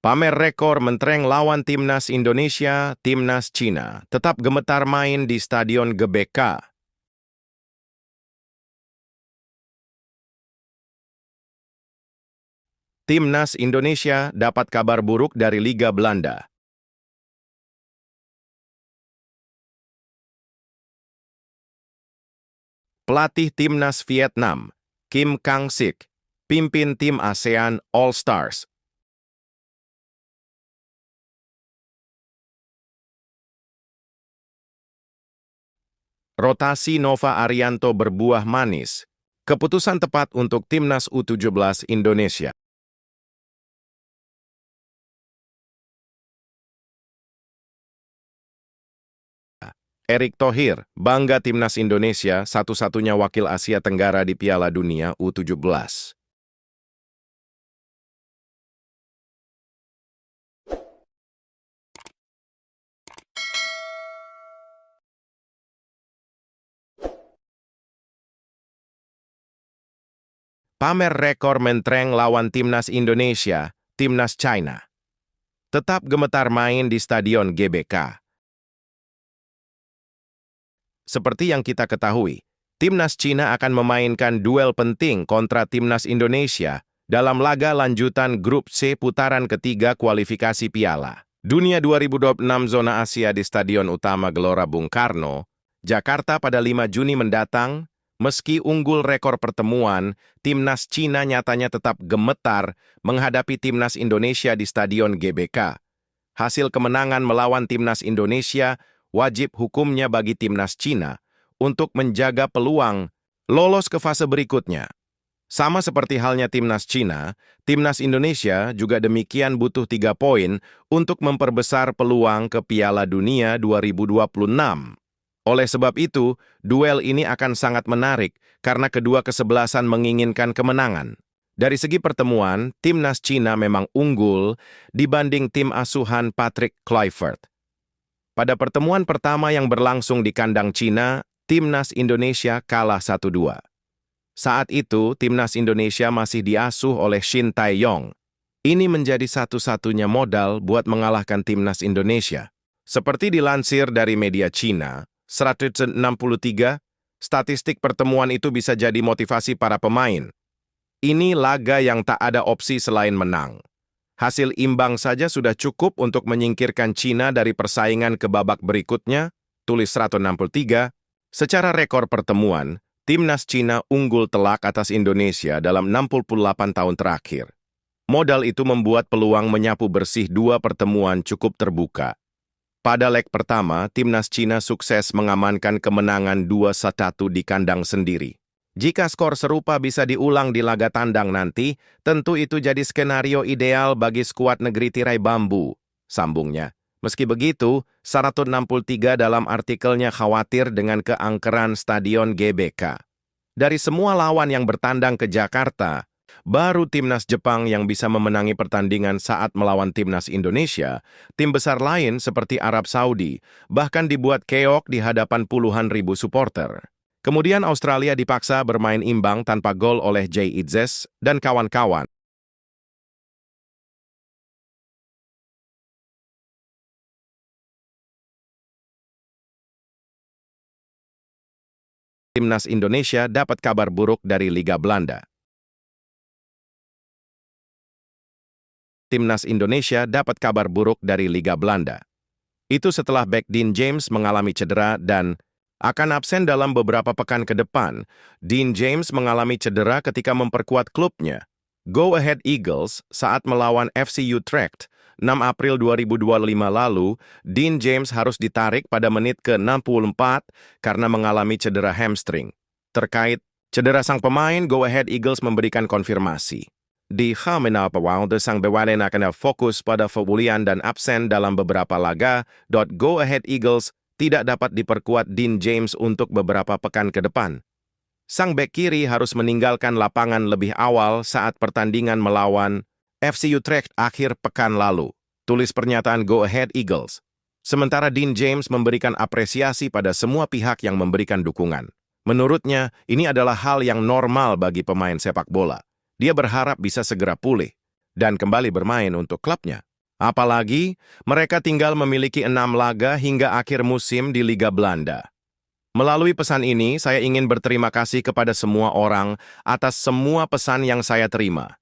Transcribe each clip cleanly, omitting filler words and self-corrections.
Pamer rekor mentereng lawan Timnas Indonesia, Timnas Cina tetap gemetar main di Stadion GBK. Timnas Indonesia dapat kabar buruk dari Liga Belanda. Pelatih Timnas Vietnam, Kim Kang-sik, pimpin tim ASEAN All Stars. Rotasi Nova Arianto berbuah manis. Keputusan tepat untuk Timnas U17 Indonesia. Erick Thohir, bangga Timnas Indonesia, satu-satunya wakil Asia Tenggara di Piala Dunia U17. Pamer rekor mentereng lawan Timnas Indonesia, Timnas China. Tetap gemetar main di Stadion GBK. Seperti yang kita ketahui, Timnas Cina akan memainkan duel penting kontra Timnas Indonesia dalam laga lanjutan Grup C putaran ketiga kualifikasi Piala Dunia 2026 Zona Asia di Stadion Utama Gelora Bung Karno, Jakarta pada 5 Juni mendatang. Meski unggul rekor pertemuan, Timnas Cina nyatanya tetap gemetar menghadapi Timnas Indonesia di Stadion GBK. Hasil kemenangan melawan Timnas Indonesia wajib hukumnya bagi Timnas Cina untuk menjaga peluang lolos ke fase berikutnya. Sama seperti halnya Timnas Cina, Timnas Indonesia juga demikian butuh 3 poin untuk memperbesar peluang ke Piala Dunia 2026. Oleh sebab itu, duel ini akan sangat menarik karena kedua kesebelasan menginginkan kemenangan. Dari segi pertemuan, Timnas Cina memang unggul dibanding tim asuhan Patrick Kluivert. Pada pertemuan pertama yang berlangsung di kandang Cina, Timnas Indonesia kalah 1-2. Saat itu, Timnas Indonesia masih diasuh oleh Shin Tae-yong. Ini menjadi satu-satunya modal buat mengalahkan Timnas Indonesia. Seperti dilansir dari media Cina, 163, statistik pertemuan itu bisa jadi motivasi para pemain. Ini laga yang tak ada opsi selain menang. Hasil imbang saja sudah cukup untuk menyingkirkan Cina dari persaingan ke babak berikutnya, tulis 163. Secara rekor pertemuan, Timnas Cina unggul telak atas Indonesia dalam 68 tahun terakhir. Modal itu membuat peluang menyapu bersih 2 pertemuan cukup terbuka. Pada leg pertama, Timnas Cina sukses mengamankan kemenangan 2-1 di kandang sendiri. Jika skor serupa bisa diulang di laga tandang nanti, tentu itu jadi skenario ideal bagi skuad negeri tirai bambu, sambungnya. Meski begitu, 163 dalam artikelnya khawatir dengan keangkeran Stadion GBK. Dari semua lawan yang bertandang ke Jakarta, baru Timnas Jepang yang bisa memenangi pertandingan saat melawan Timnas Indonesia. Tim besar lain seperti Arab Saudi bahkan dibuat keok di hadapan puluhan ribu supporter. Kemudian Australia dipaksa bermain imbang tanpa gol oleh Jay Itzes dan kawan-kawan. Timnas Indonesia dapat kabar buruk dari Liga Belanda. Timnas Indonesia dapat kabar buruk dari Liga Belanda. Itu setelah bek Dean James mengalami cedera dan akan absen dalam beberapa pekan ke depan. Dean James mengalami cedera ketika memperkuat klubnya, Go Ahead Eagles, saat melawan FC Utrecht, 6 April 2025 lalu. Dean James harus ditarik pada menit ke-64 karena mengalami cedera hamstring. Terkait cedera sang pemain, Go Ahead Eagles memberikan konfirmasi. Di Hamina Pawang, sang Bewanen akan fokus pada pemulihan dan absen dalam beberapa laga. Go Ahead Eagles tidak dapat diperkuat Dean James untuk beberapa pekan ke depan. Sang bek kiri harus meninggalkan lapangan lebih awal saat pertandingan melawan FC Utrecht akhir pekan lalu, tulis pernyataan Go Ahead Eagles. Sementara Dean James memberikan apresiasi pada semua pihak yang memberikan dukungan. Menurutnya, ini adalah hal yang normal bagi pemain sepak bola. Dia berharap bisa segera pulih dan kembali bermain untuk klubnya. Apalagi, mereka tinggal memiliki 6 laga hingga akhir musim di Liga Belanda. Melalui pesan ini, saya ingin berterima kasih kepada semua orang atas semua pesan yang saya terima.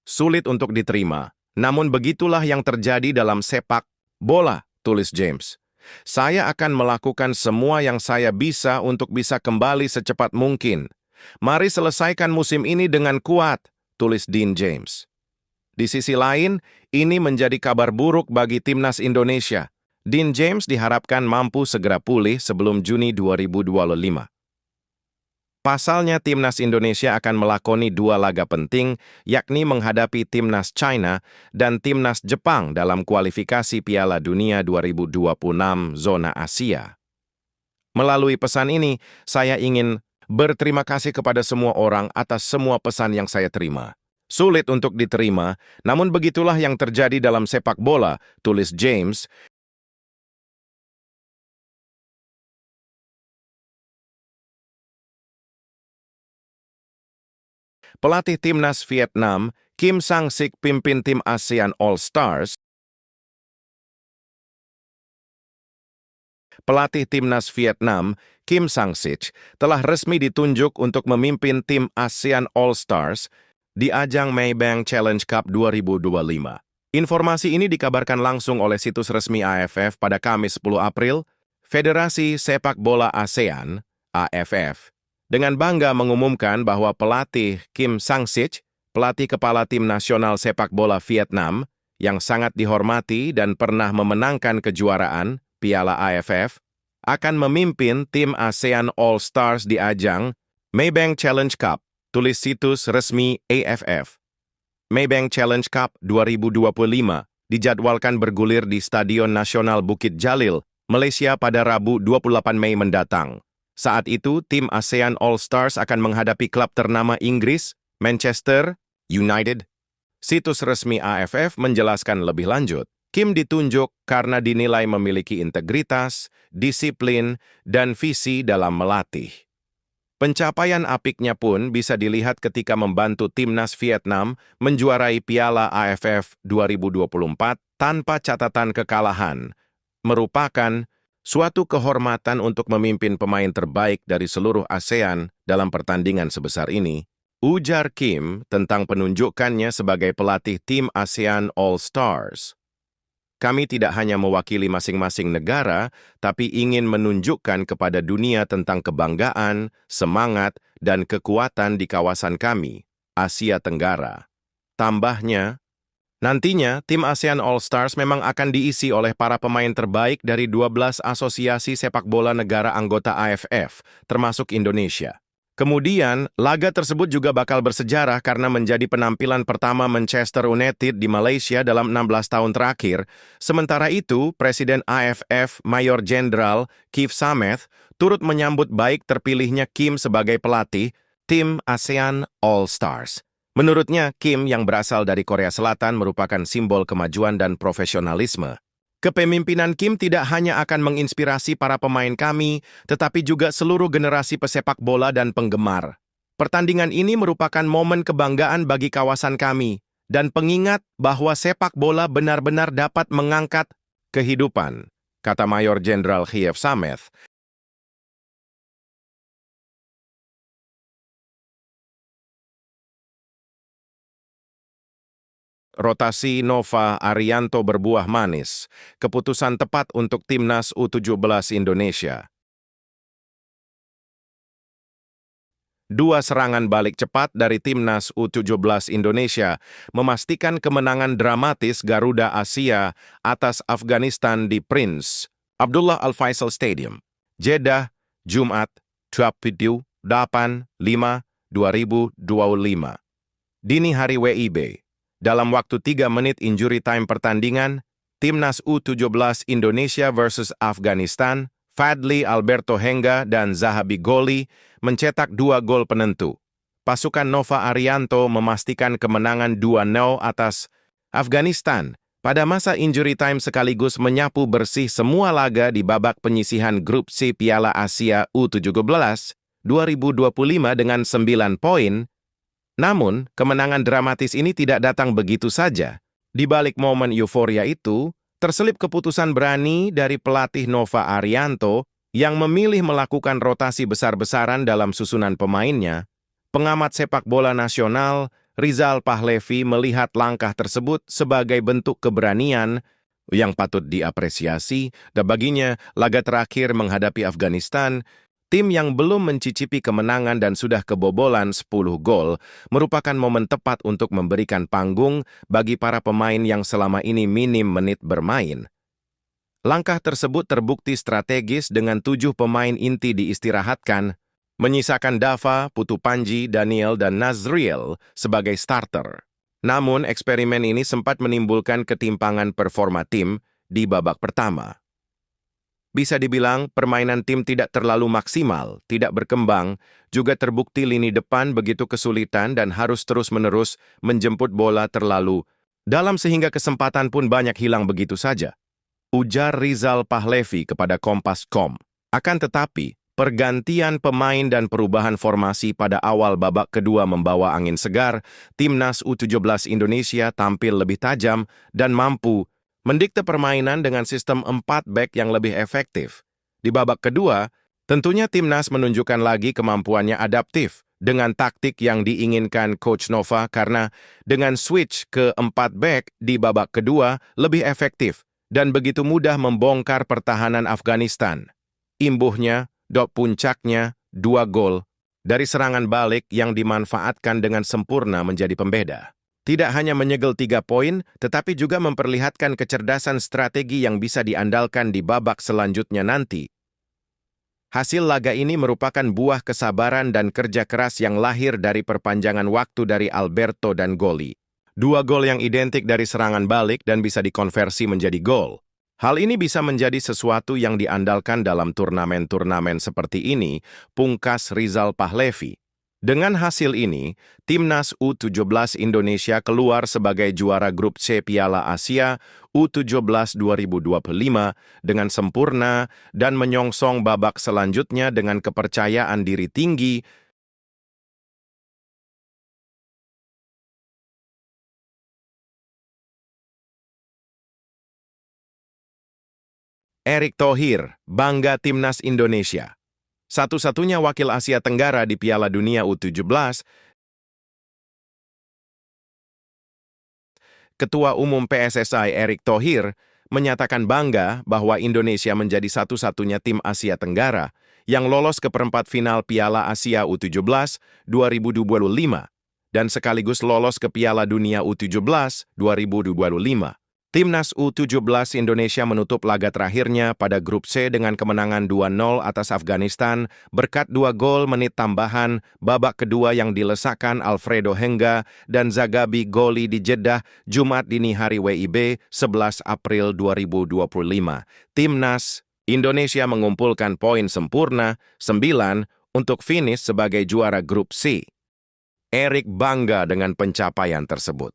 Sulit untuk diterima, namun begitulah yang terjadi dalam sepak bola, tulis James. Saya akan melakukan semua yang saya bisa untuk bisa kembali secepat mungkin. Mari selesaikan musim ini dengan kuat, tulis Dean James. Di sisi lain, ini menjadi kabar buruk bagi timnas Indonesia. Dean James diharapkan mampu segera pulih sebelum Juni 2025. Pasalnya, timnas Indonesia akan melakoni 2 laga penting, yakni menghadapi timnas China dan timnas Jepang dalam kualifikasi Piala Dunia 2026 zona Asia. Melalui pesan ini, saya ingin berterima kasih kepada semua orang atas semua pesan yang saya terima. Sulit untuk diterima, namun begitulah yang terjadi dalam sepak bola, tulis James. Pelatih timnas Vietnam, Kim Sang-sik pimpin tim ASEAN All-Stars. Pelatih timnas Vietnam, Kim Sang-sik, telah resmi ditunjuk untuk memimpin tim ASEAN All-Stars di ajang Maybank Challenge Cup 2025. Informasi ini dikabarkan langsung oleh situs resmi AFF pada Kamis 10 April. Federasi Sepak Bola ASEAN, AFF, dengan bangga mengumumkan bahwa pelatih Kim Sang-sik, pelatih kepala tim nasional sepak bola Vietnam, yang sangat dihormati dan pernah memenangkan kejuaraan Piala AFF, akan memimpin tim ASEAN All-Stars di ajang Maybank Challenge Cup, tulis situs resmi AFF. Maybank Challenge Cup 2025 dijadwalkan bergulir di Stadion Nasional Bukit Jalil, Malaysia pada Rabu 28 Mei mendatang. Saat itu, tim ASEAN All-Stars akan menghadapi klub ternama Inggris, Manchester United. Situs resmi AFF menjelaskan lebih lanjut, Kim ditunjuk karena dinilai memiliki integritas, disiplin, dan visi dalam melatih. Pencapaian apiknya pun bisa dilihat ketika membantu timnas Vietnam menjuarai Piala AFF 2024 tanpa catatan kekalahan, merupakan suatu kehormatan untuk memimpin pemain terbaik dari seluruh ASEAN dalam pertandingan sebesar ini, ujar Kim tentang penunjukannya sebagai pelatih tim ASEAN All-Stars. Kami tidak hanya mewakili masing-masing negara, tapi ingin menunjukkan kepada dunia tentang kebanggaan, semangat, dan kekuatan di kawasan kami, Asia Tenggara. Tambahnya, nantinya tim ASEAN All-Stars memang akan diisi oleh para pemain terbaik dari 12 asosiasi sepak bola negara anggota AFF, termasuk Indonesia. Kemudian, laga tersebut juga bakal bersejarah karena menjadi penampilan pertama Manchester United di Malaysia dalam 16 tahun terakhir. Sementara itu, Presiden AFF Mayor Jenderal Keith Sameth turut menyambut baik terpilihnya Kim sebagai pelatih tim ASEAN All-Stars. Menurutnya, Kim yang berasal dari Korea Selatan merupakan simbol kemajuan dan profesionalisme. Kepemimpinan Kim tidak hanya akan menginspirasi para pemain kami, tetapi juga seluruh generasi pesepak bola dan penggemar. Pertandingan ini merupakan momen kebanggaan bagi kawasan kami, dan pengingat bahwa sepak bola benar-benar dapat mengangkat kehidupan, kata Mayor Jenderal Keith Sameth. Rotasi Nova Arianto berbuah manis, keputusan tepat untuk timnas U17 Indonesia. 2 serangan balik cepat dari timnas U17 Indonesia memastikan kemenangan dramatis Garuda Asia atas Afghanistan di Prince Abdullah Al Faisal Stadium, Jeddah, Jumat, 28/5/2025. Dini hari WIB. Dalam waktu 3 menit injury time pertandingan, timnas U17 Indonesia versus Afghanistan, Fadli Alberto Hengga dan Zahabi Goli mencetak 2 gol penentu. Pasukan Nova Arianto memastikan kemenangan 2-0 atas Afghanistan pada masa injury time sekaligus menyapu bersih semua laga di babak penyisihan Grup C Piala Asia U17 2025 dengan 9 poin. Namun, kemenangan dramatis ini tidak datang begitu saja. Di balik momen euforia itu, terselip keputusan berani dari pelatih Nova Arianto yang memilih melakukan rotasi besar-besaran dalam susunan pemainnya. Pengamat sepak bola nasional, Rizal Pahlevi melihat langkah tersebut sebagai bentuk keberanian yang patut diapresiasi, dan baginya laga terakhir menghadapi Afghanistan, tim yang belum mencicipi kemenangan dan sudah kebobolan 10 gol, merupakan momen tepat untuk memberikan panggung bagi para pemain yang selama ini minim menit bermain. Langkah tersebut terbukti strategis dengan 7 pemain inti diistirahatkan, menyisakan Dava, Putu Panji, Daniel, dan Nazriel sebagai starter. Namun, eksperimen ini sempat menimbulkan ketimpangan performa tim di babak pertama. Bisa dibilang, permainan tim tidak terlalu maksimal, tidak berkembang, juga terbukti lini depan begitu kesulitan dan harus terus-menerus menjemput bola terlalu dalam sehingga kesempatan pun banyak hilang begitu saja. Ujar Rizal Pahlevi kepada Kompas.com. Akan tetapi, pergantian pemain dan perubahan formasi pada awal babak kedua membawa angin segar, Timnas U17 Indonesia tampil lebih tajam dan mampu mendikte permainan dengan sistem 4 back yang lebih efektif. Di babak kedua, tentunya Timnas menunjukkan lagi kemampuannya adaptif dengan taktik yang diinginkan Coach Nova karena dengan switch ke 4 back di babak kedua lebih efektif dan begitu mudah membongkar pertahanan Afghanistan. Imbuhnya, puncaknya, 2 gol dari serangan balik yang dimanfaatkan dengan sempurna menjadi pembeda. Tidak hanya menyegel 3 poin, tetapi juga memperlihatkan kecerdasan strategi yang bisa diandalkan di babak selanjutnya nanti. Hasil laga ini merupakan buah kesabaran dan kerja keras yang lahir dari perpanjangan waktu dari Alberto dan Goli. 2 gol yang identik dari serangan balik dan bisa dikonversi menjadi gol. Hal ini bisa menjadi sesuatu yang diandalkan dalam turnamen-turnamen seperti ini, pungkas Rizal Pahlevi. Dengan hasil ini, Timnas U17 Indonesia keluar sebagai juara grup C Piala Asia U17 2025 dengan sempurna dan menyongsong babak selanjutnya dengan kepercayaan diri tinggi. Erick Thohir, bangga Timnas Indonesia. Satu-satunya wakil Asia Tenggara di Piala Dunia U17, Ketua Umum PSSI Erick Thohir menyatakan bangga bahwa Indonesia menjadi satu-satunya tim Asia Tenggara yang lolos ke perempat final Piala Asia U17 2025 dan sekaligus lolos ke Piala Dunia U17 2025. Timnas U17 Indonesia menutup laga terakhirnya pada grup C dengan kemenangan 2-0 atas Afghanistan berkat 2 gol menit tambahan babak kedua yang dilesakkan Alfredo Henga dan Zagabi Goli di Jeddah Jumat dini hari WIB 11 April 2025. Timnas Indonesia mengumpulkan poin sempurna 9 untuk finish sebagai juara grup C. Erick bangga dengan pencapaian tersebut.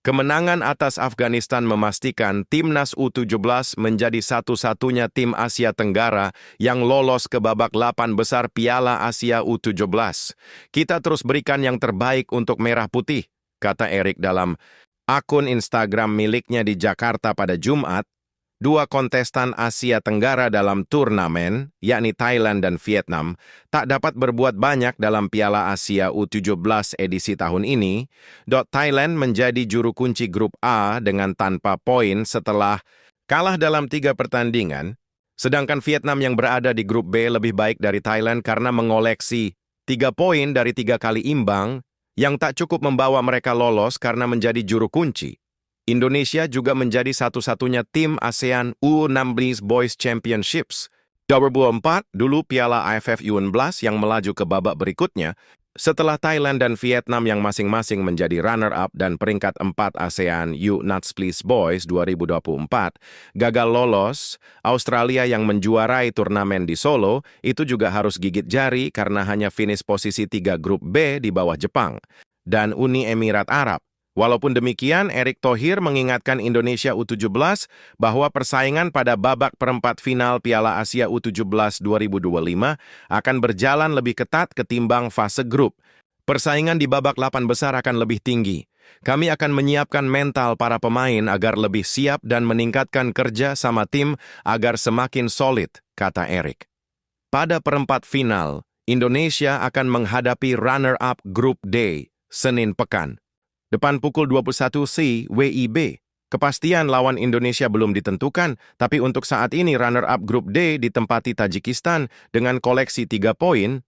Kemenangan atas Afghanistan memastikan Timnas U17 menjadi satu-satunya tim Asia Tenggara yang lolos ke babak 8 besar Piala Asia U17. Kita terus berikan yang terbaik untuk Merah Putih, kata Erick dalam akun Instagram miliknya di Jakarta pada Jumat. 2 kontestan Asia Tenggara dalam turnamen, yakni Thailand dan Vietnam, tak dapat berbuat banyak dalam Piala Asia U17 edisi tahun ini. Thailand menjadi juru kunci grup A dengan tanpa poin setelah kalah dalam 3 pertandingan, sedangkan Vietnam yang berada di grup B lebih baik dari Thailand karena mengoleksi 3 poin dari 3 kali imbang yang tak cukup membawa mereka lolos karena menjadi juru kunci. Indonesia juga menjadi satu-satunya tim ASEAN U16 Boys Championships 2024 dulu Piala AFF U16 yang melaju ke babak berikutnya setelah Thailand dan Vietnam yang masing-masing menjadi runner-up dan peringkat 4 ASEAN U16 Boys 2024 gagal lolos. Australia yang menjuarai turnamen di Solo itu juga harus gigit jari karena hanya finish posisi 3 grup B di bawah Jepang dan Uni Emirat Arab. Walaupun demikian, Erick Thohir mengingatkan Indonesia U17 bahwa persaingan pada babak perempat final Piala Asia U17 2025 akan berjalan lebih ketat ketimbang fase grup. Persaingan di babak 8 besar akan lebih tinggi. Kami akan menyiapkan mental para pemain agar lebih siap dan meningkatkan kerja sama tim agar semakin solid, kata Erik. Pada perempat final, Indonesia akan menghadapi runner-up Grup D, Senin pekan. Depan pukul 21 WIB. Kepastian lawan Indonesia belum ditentukan, tapi untuk saat ini runner-up Grup D ditempati Tajikistan dengan koleksi 3 poin